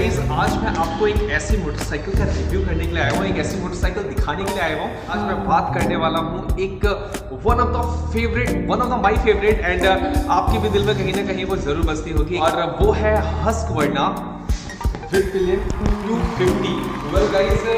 Guys आज मैं आपको एक ऐसी मोटरसाइकिल का रिव्यू करने के लिए आया हूँ, एक ऐसी मोटरसाइकिल दिखाने के लिए आया हूँ। आज मैं बात करने वाला हूँ एक one of the my favourite and आपके भी दिल में कहीं ना कहीं वो जरूर बसती होगी और वो है हस्कवर्ना विड पिलियन 250। वेल गाइस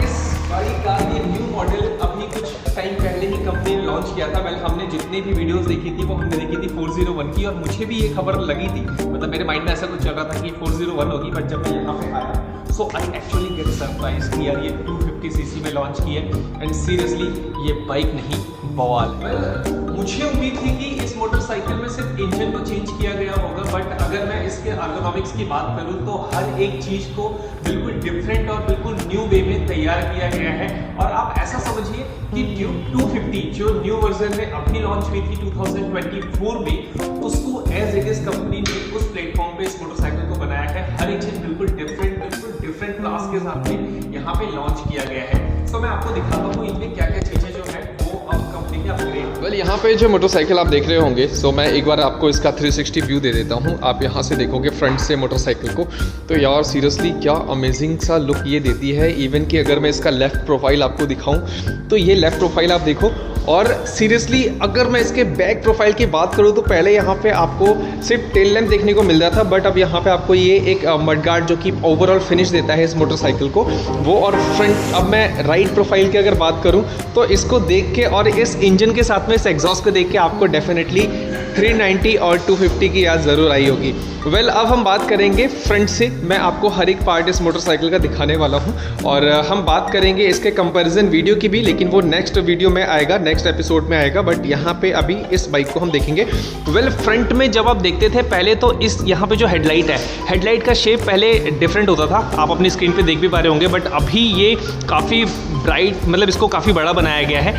इस गाड़ी का ये न्यू मॉडल अभी कुछ टाइम पहले ही कंपनी ने लॉन्च किया था। वेल हमने जितनी भी वीडियोस देखी थी वो हमने देखी थी 401 की और मुझे भी ये खबर लगी थी, मतलब मेरे माइंड में ऐसा कुछ चल रहा था कि 401 होगी, बट जब मैं यहाँ पे आया सो आई एक्चुअली गेट सरप्राइज कि यार ये 250 सीसी में लॉन्च की है एंड सीरियसली ये बाइक नहीं बवाल। मुझे उम्मीद थी कि इस मोटरसाइकिल में सिर्फ इंजन को चेंज किया गया होगा, बट अगर मैं इसके एर्गोनॉमिक्स की बात करूं तो हर एक चीज को बिल्कुल डिफरेंट और बिल्कुल न्यू वे में तैयार किया गया है। और आप ऐसा समझिए कि ड्यूक 250 जो न्यू वर्जन में अभी लॉन्च हुई थी 2024 में, उसको एज इट इज कंपनी ने उस प्लेटफॉर्म पे इस मोटरसाइकिल को बनाया है। हर एक चीज बिल्कुल डिफरेंट क्लास के साथ में यहाँ पे लॉन्च किया गया है। तो मैं आपको दिखाता हूँ इनमें क्या क्या चीजें जो है वो अब कंपनी के अपग्रेड। वेल यहाँ पे जो मोटरसाइकिल आप देख रहे होंगे, सो मैं एक बार आपको इसका 360 व्यू दे देता हूँ। आप यहाँ से देखोगे फ्रंट से मोटरसाइकिल को, तो यार सीरियसली क्या अमेजिंग सा लुक ये देती है। इवन कि अगर मैं इसका लेफ्ट प्रोफाइल आपको दिखाऊं तो ये लेफ्ट प्रोफाइल आप देखो, और सीरियसली अगर मैं इसके बैक प्रोफाइल की बात करूं तो पहले यहाँ पे आपको सिर्फ टेल लैम्प देखने को मिल रहा था, बट अब यहाँ पे आपको ये एक मडगार्ड जो कि ओवरऑल फिनिश देता है इस मोटरसाइकिल को वो। और फ्रंट अब मैं राइट प्रोफाइल की अगर बात करूं तो इसको देख के और इस इंजन के साथ में इस एग्जॉस्ट को देख के आपको डेफिनेटली 390 और 250 की याद ज़रूर आई होगी। वेल अब हम बात करेंगे फ्रंट से। मैं आपको हर एक पार्ट इस मोटरसाइकिल का दिखाने वाला हूं और हम बात करेंगे इसके कंपैरिजन वीडियो की भी, लेकिन वो नेक्स्ट वीडियो में आएगा, नेक्स्ट एपिसोड में आएगा। बट यहाँ पे अभी इस बाइक को हम देखेंगे। वेल फ्रंट में जब आप देखते थे पहले तो इस यहाँ पे जो हेडलाइट है, हेडलाइट का शेप पहले डिफरेंट होता था, आप अपनी स्क्रीन पे देख भी पा रहे होंगे, बट अभी ये काफ़ी ब्राइट, मतलब इसको काफ़ी बड़ा बनाया गया है।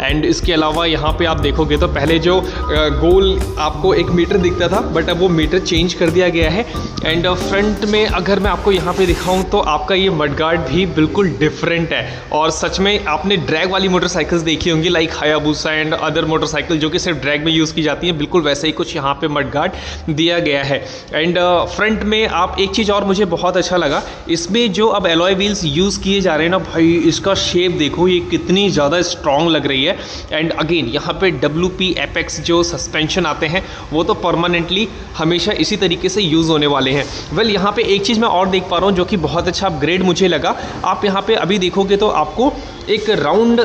एंड इसके अलावा यहाँ पे आप देखोगे तो पहले जो गोल आपको एक मीटर दिखता था, बट अब वो मीटर चेंज कर दिया गया है। एंड फ्रंट में अगर मैं आपको यहाँ पे दिखाऊं तो आपका ये मडगार्ड भी बिल्कुल डिफरेंट है। और सच में आपने ड्रैग वाली मोटरसाइकिल्स देखी होंगी like Hayabusa and other motorcycle जो कि सिर्फ ड्रैग में यूज़ की जाती हैं, बिल्कुल वैसे ही कुछ यहाँ पे मडगार्ड दिया गया है। एंड फ्रंट में आप एक चीज़ और मुझे बहुत अच्छा लगा, इसमें जो अब एलॉय व्हील्स यूज़ किए जा रहे हैं ना भाई, इसका शेप देखो ये कितनी ज़्यादा स्ट्रॉन्ग लग रही है। एंड अगेन यहाँ पे WP एपेक्स जो सस्पेंशन आते हैं वो तो परमानेंटली हमेशा इसी तरीके से यूज़ होने वाले हैं। वेल यहाँ पे एक चीज़ मैं और देख पा रहा हूँ जो कि बहुत अच्छा अपग्रेड मुझे लगा। आप यहाँ पे अभी देखोगे तो आपको एक राउंड,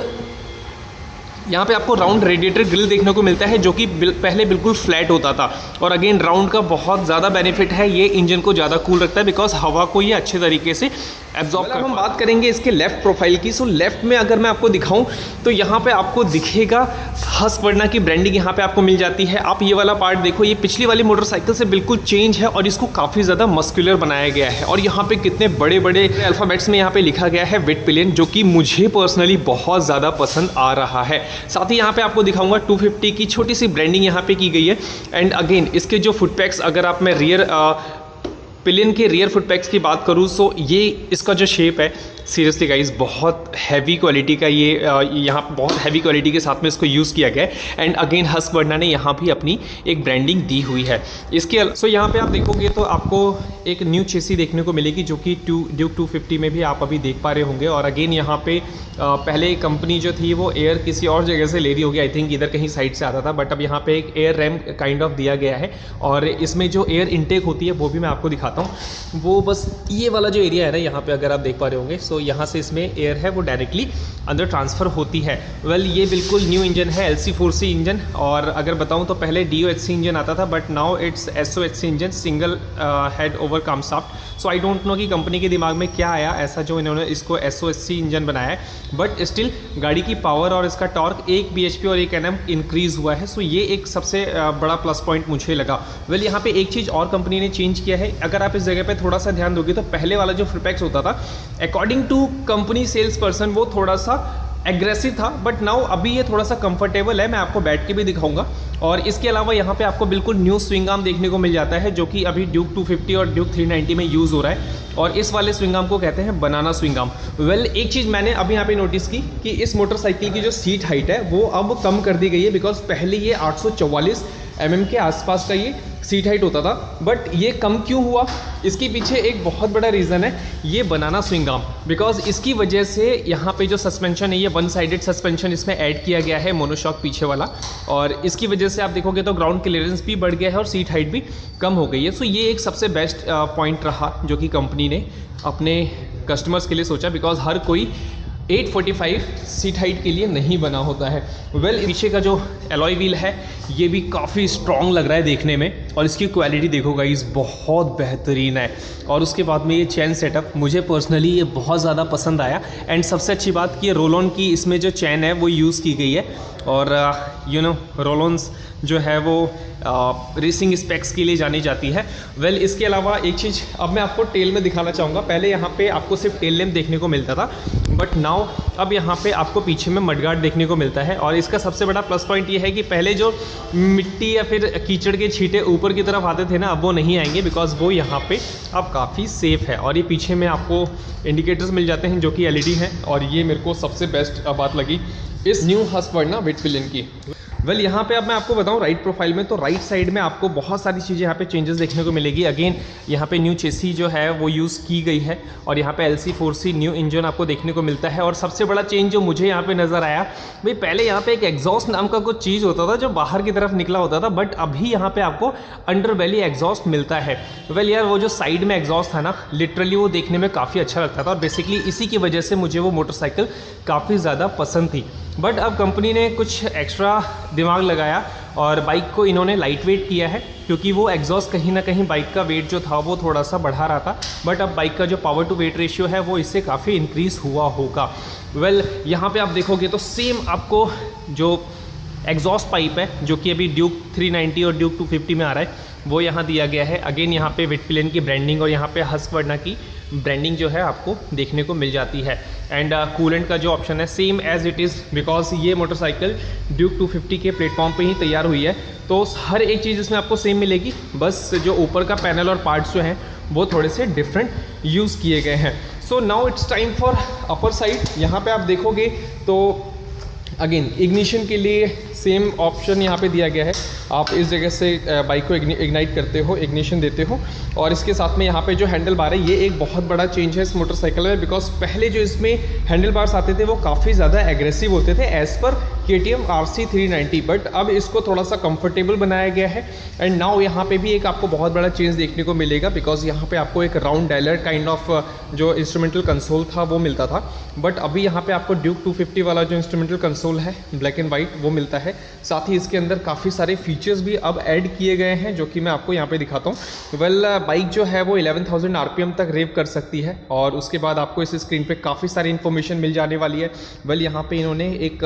यहाँ पे आपको राउंड रेडिएटर ग्रिल देखने को मिलता है जो कि पहले बिल्कुल फ्लैट होता था। और अगेन राउंड का बहुत ज़्यादा बेनिफिट है, ये इंजन को ज़्यादा कूल रखता है बिकॉज हवा को ये अच्छे तरीके से एब्जॉर्ब कर। हम बात करेंगे इसके लेफ्ट प्रोफाइल की। सो लेफ्ट में अगर मैं आपको दिखाऊं तो यहाँ पे आपको दिखेगा हस्कवर्ना की ब्रांडिंग यहाँ पे आपको मिल जाती है। आप ये वाला पार्ट देखो, ये पिछली वाली मोटरसाइकिल से बिल्कुल चेंज है और इसको काफ़ी ज़्यादा मस्कुलर बनाया गया है। और यहाँ पे कितने बड़े बड़े अल्फ़ाबेट्स में यहाँ पे लिखा गया है विड पिलियन, जो कि मुझे पर्सनली बहुत ज़्यादा पसंद आ रहा है। साथ ही यहाँ पे आपको दिखाऊंगा 250 की छोटी सी ब्रांडिंग यहाँ पे की गई है। एंड अगेन इसके जो फुट पैक्स, अगर आप मैं रियर पिलियन के रियर फुट पैक्स की बात करूँ सो ये इसका जो शेप है सीरियसली गाइस बहुत हैवी क्वालिटी का, ये यहाँ बहुत हैवी क्वालिटी के साथ में इसको यूज़ किया गया है। एंड अगेन हस्कवर्ना ने यहाँ भी अपनी एक ब्रांडिंग दी हुई है इसके। सो यहाँ पे आप देखोगे तो आपको एक न्यू चेसी देखने को मिलेगी जो कि ड्यूक 250 में भी आप अभी देख पा रहे होंगे। और अगेन यहाँ पे पहले कंपनी जो थी वो एयर किसी और जगह से ले रही होगी, आई थिंक इधर कहीं साइड से आता था, बट अब यहाँ पे एक एयर रैम्प काइंड ऑफ दिया गया है। और इसमें जो एयर इनटेक होती है वो भी मैं आपको दिखाता हूँ। वो बस ये वाला जो एरिया है ना, यहाँ पे अगर आप देख पा रहे होंगे, सो यहाँ से इसमें एयर है वो डायरेक्टली अंदर ट्रांसफ़र होती है। वेल ये बिल्कुल न्यू इंजन है, LC4C इंजन। और अगर बताऊँ तो पहले DOHC इंजन आता था, but now it's SOHC engine, single head over camshaft. So I don't know कि कंपनी के दिमाग में क्या आया ऐसा जो इन्होंने इसको SOHC इंजन बनाया है, बट स्टिल गाड़ी की पावर और इसका टॉर्क 1 bhp और 1 Nm इंक्रीज़ हुआ है। सो ये एक सबसे बड़ा प्लस पॉइंट मुझे लगा। वेल यहाँ पे एक चीज़ और कंपनी ने चेंज किया है, अगर आप इस जगह पे थोड़ा सा ध्यान दोगे तो पहले वाला जो फ्लिपैक्स होता था according to company sales person वो थोड़ा सा एग्रेसिव था, बट नाउ अभी ये थोड़ा सा कंफर्टेबल है। मैं आपको बैठ के भी दिखाऊंगा। और इसके अलावा यहाँ पे आपको बिल्कुल न्यू स्विंग आर्म देखने को मिल जाता है जो कि अभी ड्यूक 250 और ड्यूक 390 में यूज़ हो रहा है। और इस वाले स्विंग आर्म को कहते हैं बनाना स्विंग आर्म। वेल एक चीज़ मैंने अभी यहाँ पे नोटिस की कि इस मोटरसाइकिल की जो सीट हाइट है वो अब कम कर दी गई है, बिकॉज पहले ये 844 mm के आसपास का ये सीट हाइट होता था, बट ये कम क्यों हुआ? इसके पीछे एक बहुत बड़ा रीज़न है ये बनाना स्विंग आर्म, बिकॉज इसकी वजह से यहाँ पे जो सस्पेंशन है ये वन साइडेड सस्पेंशन इसमें ऐड किया गया है, मोनोशॉक पीछे वाला, और इसकी वजह से आप देखोगे तो ग्राउंड क्लियरेंस भी बढ़ गया है और सीट हाइट भी कम हो गई है। सो ये एक सबसे बेस्ट पॉइंट रहा जो कि कंपनी ने अपने कस्टमर्स के लिए सोचा, बिकॉज हर कोई 845 सीट हाइट के लिए नहीं बना होता है। पीछे का जो एलॉय व्हील है ये भी काफ़ी स्ट्रॉन्ग लग रहा है देखने में, और इसकी क्वालिटी देखो गाइस बहुत बेहतरीन है। और उसके बाद में ये चैन सेटअप मुझे पर्सनली ये बहुत ज़्यादा पसंद आया, एंड सबसे अच्छी बात कि रोल ऑन की इसमें जो चैन है वो यूज़ की गई है, और रोल ऑन्स जो है वो रेसिंग स्पेक्स के लिए जानी जाती है। इसके अलावा एक चीज़ अब मैं आपको टेल में दिखाना चाहूँगा। पहले यहाँ पे आपको सिर्फ टेल लैम्प देखने को मिलता था, बट नाउ अब यहाँ पे आपको पीछे में मडगार्ड देखने को मिलता है, और इसका सबसे बड़ा प्लस पॉइंट ये है कि पहले जो मिट्टी या फिर कीचड़ के छींटे ऊपर की तरफ आते थे ना, अब वो नहीं आएंगे, बिकॉज वो यहाँ पे अब काफ़ी सेफ है। और ये पीछे में आपको इंडिकेटर्स मिल जाते हैं जो कि LED हैं, और ये मेरे को सबसे बेस्ट बात लगी इस न्यू हस्क्वार्ना विटफिलिन की। यहाँ पे अब मैं आपको बताऊं राइट प्रोफाइल में, तो राइट साइड में आपको बहुत सारी चीज़ें यहाँ पे चेंजेस देखने को मिलेगी। अगेन यहाँ पे न्यू चेसी जो है वो यूज़ की गई है, और यहाँ पे LC4C न्यू इंजन आपको देखने को मिलता है। और सबसे बड़ा चेंज जो मुझे यहाँ पे नज़र आया भाई, पहले यहाँ पे एक एग्जॉस्ट नाम का कुछ चीज़ होता था जो बाहर की तरफ निकला होता था, बट अभी यहाँ पे आपको अंडर बेली एग्जॉस्ट मिलता है। यार वो जो साइड में एग्जॉस्ट था ना, लिटरली वो देखने में काफ़ी अच्छा लगता था, और बेसिकली इसी की वजह से मुझे वो मोटरसाइकिल काफ़ी ज़्यादा पसंद थी। बट अब कंपनी ने कुछ एक्स्ट्रा दिमाग लगाया और बाइक को इन्होंने लाइट वेट किया है, क्योंकि वो एग्जॉस्ट कहीं ना कहीं बाइक का वेट जो था वो थोड़ा सा बढ़ा रहा था, बट अब बाइक का जो पावर टू वेट रेशियो है वो इससे काफ़ी इंक्रीज़ हुआ होगा। यहाँ पे आप देखोगे तो सेम आपको जो एग्जॉस्ट पाइप है जो कि अभी ड्यूक 390 और ड्यूक 250 में आ रहा है वो यहाँ दिया गया है। अगेन यहाँ पे विटफिलिन की ब्रांडिंग और यहाँ पे हस्क्वार्ना की ब्रांडिंग जो है आपको देखने को मिल जाती है। एंड कूलेंट का जो ऑप्शन है same as it is, because ये मोटरसाइकिल ड्यूक 250 के प्लेटफॉर्म पे ही तैयार हुई है, तो हर एक चीज़ इसमें आपको सेम मिलेगी, बस जो ऊपर का पैनल और पार्ट्स जो हैं वो थोड़े से डिफरेंट यूज़ किए गए हैं। So now it's time for upper side. यहाँ पे आप देखोगे तो अगेन इग्निशन के लिए सेम ऑप्शन यहाँ पे दिया गया है। आप इस जगह से बाइक को इग्नाइट करते हो, इग्निशन देते हो, और इसके साथ में यहाँ पे जो हैंडल बार है ये एक बहुत बड़ा चेंज है इस मोटरसाइकिल में, बिकॉज पहले जो इसमें हैंडल बार्स आते थे वो काफ़ी ज़्यादा एग्रेसिव होते थे as per KTM RC 390, but अब इसको थोड़ा सा कंफर्टेबल बनाया गया है। एंड नाउ यहाँ पे भी एक आपको बहुत बड़ा चेंज देखने को मिलेगा, बिकॉज यहाँ पे आपको एक राउंड डायलर काइंड ऑफ जो इंस्ट्रूमेंटल कंसोल था वो मिलता था, बट अभी यहाँ पे आपको ड्यूक 250 वाला जो इंस्ट्रूमेंटल कंसोल है ब्लैक एंड वाइट वो मिलता है। साथ ही इसके अंदर काफ़ी सारे फीचर्स भी अब ऐड किए गए हैं जो कि मैं आपको यहाँ पे दिखाता हूँ। बाइक जो है वो 11,000 RPM तक रेव कर सकती है, और उसके बाद आपको इस स्क्रीन पे काफ़ी सारी इन्फॉर्मेशन मिल जाने वाली है। यहाँ पे इन्होंने एक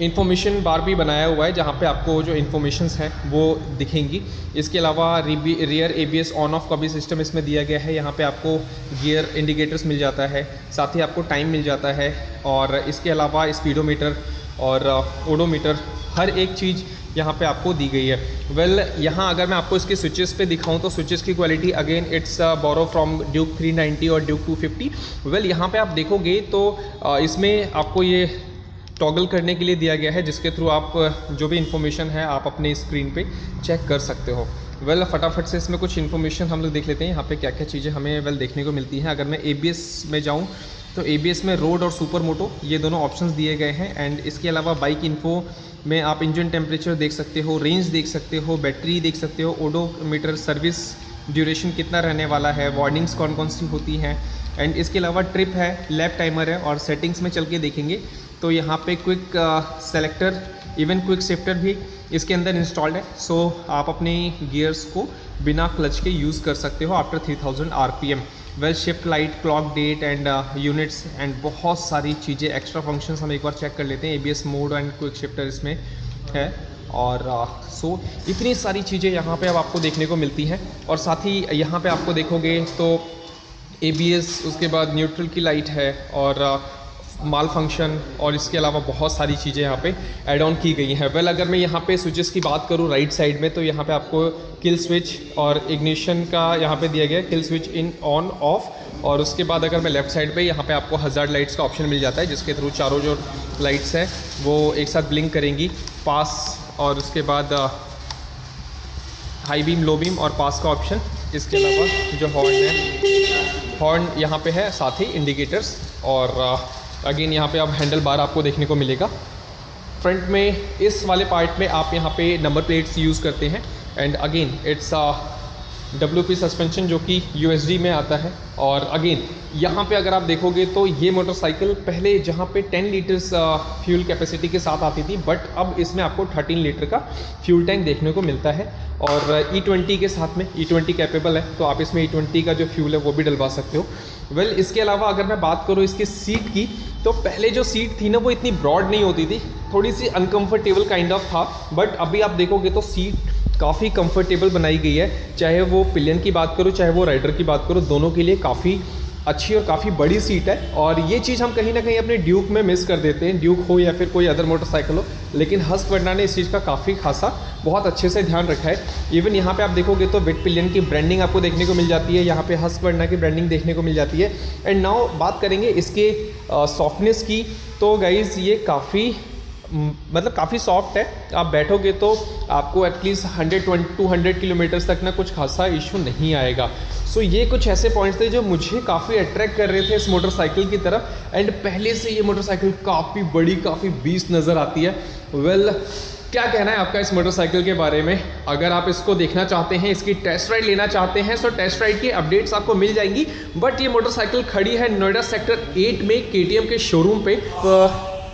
इन्फॉर्मेशन बार भी बनाया हुआ है जहाँ पे आपको जो इन्फॉर्मेशंस हैं वो दिखेंगी। इसके अलावा रियर ABS ऑन ऑफ का भी सिस्टम इसमें दिया गया है। यहाँ पे आपको गियर इंडिकेटर्स मिल जाता है, साथ ही आपको टाइम मिल जाता है, और इसके अलावा स्पीडोमीटर और ओडोमीटर हर एक चीज़ यहाँ पे आपको दी गई है। यहाँ अगर मैं आपको इसके स्विचेस पे दिखाऊं तो स्विचेस की quality again it's borrow from Duke 390 और ड्यूक 250। यहाँ पे आप देखोगे तो इसमें आपको ये टॉगल करने के लिए दिया गया है, जिसके थ्रू आप जो भी इन्फॉर्मेशन है आप अपने स्क्रीन पे चेक कर सकते हो। फटाफट से इसमें कुछ इन्फॉर्मेशन हम लोग देख लेते हैं यहाँ पे क्या क्या चीज़ें हमें देखने को मिलती हैं। अगर मैं ABS में जाऊँ तो ABS में रोड और सुपर मोटो ये दोनों ऑप्शंस दिए गए हैं। एंड इसके अलावा बाइक इन्फो में आप इंजन टेम्परेचर देख सकते हो, रेंज देख सकते हो, बैटरी देख सकते हो, ओडोमीटर, सर्विस ड्यूरेशन कितना रहने वाला है, वार्निंग्स कौन कौन सी होती हैं। एंड इसके अलावा ट्रिप है, लैप टाइमर है, और सेटिंग्स में चल के देखेंगे तो यहाँ पे quick selector, even quick shifter भी इसके अंदर इंस्टॉल्ड है। सो आप अपने गियर्स को बिना क्लच के यूज़ कर सकते हो after 3000 RPM। Shift light, clock date and units and बहुत सारी चीज़ें, एक्स्ट्रा फंक्शंस हम एक बार चेक कर लेते हैं। ABS mode and quick shifter इसमें है, और सो इतनी सारी चीज़ें यहाँ पे अब आपको देखने को मिलती हैं। और साथ ही यहाँ पे आपको देखोगे तो ABS, उसके बाद न्यूट्रल की लाइट है, और माल फंक्शन, और इसके अलावा बहुत सारी चीज़ें यहाँ पे ऐड ऑन की गई हैं। अगर मैं यहाँ पे स्विचेस की बात करूँ राइट साइड में, तो यहाँ पे आपको किल स्विच और इग्निशन का यहाँ पे दिया गया है, kill switch in on off. और उसके बाद अगर मैं लेफ्ट साइड पे, यहाँ पे आपको हज़ार्ड लाइट्स का ऑप्शन मिल जाता है, जिसके थ्रू चारों जो लाइट्स हैं वो एक साथ ब्लिंक करेंगी, पास और उसके बाद हाई बीम, लो बीम और पास का ऑप्शन। इसके अलावा जो हॉर्न है, हॉर्न यहाँ पे है, साथ ही इंडिकेटर्स। और अगेन यहाँ पे अब हैंडल बार आपको देखने को मिलेगा। फ्रंट में इस वाले पार्ट में आप यहाँ पे नंबर प्लेट्स यूज़ करते हैं। And again it's WP suspension जो कि USD में आता है। और अगेन यहाँ पे अगर आप देखोगे तो ये मोटरसाइकिल पहले जहाँ पे 10 लीटर्स फ्यूल कैपेसिटी के साथ आती थी, बट अब इसमें आपको 13 लीटर का फ्यूल टैंक देखने को मिलता है। और E20 के साथ में, E20 कैपेबल है, तो आप इसमें E20 का जो फ्यूल है वो भी डलवा सकते हो। वेल, इसके अलावा अगर मैं बात करूँ इसकी सीट की, तो पहले जो सीट थी ना वो इतनी ब्रॉड नहीं होती थी, थोड़ी सी अनकम्फर्टेबल काइंड ऑफ था। बट अभी आप देखोगे तो सीट काफ़ी कंफर्टेबल बनाई गई है। चाहे वो पिलियन की बात करो, चाहे वो राइडर की बात करो, दोनों के लिए काफ़ी अच्छी और काफ़ी बड़ी सीट है। और ये चीज़ हम कहीं ना कहीं अपने ड्यूक में मिस कर देते हैं, ड्यूक हो या फिर कोई अदर मोटरसाइकिल हो, लेकिन हस्कवर्ना ने इस चीज़ का काफ़ी खासा बहुत अच्छे से ध्यान रखा है। इवन यहाँ पे आप देखोगे तो विड पिलियन की ब्रांडिंग आपको देखने को मिल जाती है, यहाँ पे हस्कवर्ना की ब्रांडिंग देखने को मिल जाती है। एंड नाउ बात करेंगे इसके सॉफ्टनेस की। तो गाइज़ ये काफ़ी सॉफ्ट है। आप बैठोगे तो आपको एटलीस्ट 100-200 किलोमीटर्स तक ना कुछ खासा इशू नहीं आएगा। सो ये कुछ ऐसे पॉइंट्स थे जो मुझे काफ़ी अट्रैक्ट कर रहे थे इस मोटरसाइकिल की तरफ। एंड पहले से ये मोटरसाइकिल काफ़ी बड़ी, काफ़ी बीस्ट नज़र आती है। वेल, क्या कहना है आपका इस मोटरसाइकिल के बारे में? अगर आप इसको देखना चाहते हैं, इसकी टेस्ट राइड लेना चाहते हैं, सो टेस्ट राइड की अपडेट्स आपको मिल जाएंगी। बट ये मोटरसाइकिल खड़ी है नोएडा सेक्टर 8 में KTM के शोरूम पे।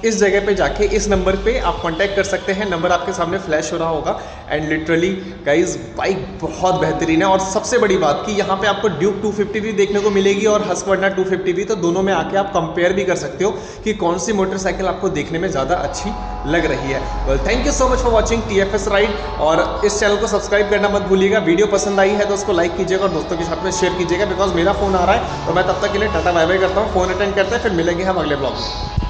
इस जगह पे जाके इस नंबर पे आप कांटेक्ट कर सकते हैं। नंबर आपके सामने फ्लैश हो रहा होगा। एंड लिटरली गाइज बाइक बहुत बेहतरीन है। और सबसे बड़ी बात कि यहाँ पे आपको ड्यूक 250 भी देखने को मिलेगी और हस्कवर्ना 250 भी, तो दोनों में आके आप कंपेयर भी कर सकते हो कि कौन सी मोटरसाइकिल आपको देखने में ज़्यादा अच्छी लग रही है। Well, thank you so much for watching TFS ride. और इस चैनल को सब्सक्राइब करना मत भूलिएगा। वीडियो पसंद आई है तो उसको लाइक कीजिएगा और दोस्तों के साथ में शेयर कीजिएगा। बिकॉज मेरा फ़ोन आ रहा है, तो मैं तब तक के लिए टाटा बाय बाय करता हूँ। फ़ोन अटेंड करते हैं, फिर मिलेंगे हम अगले ब्लॉग में।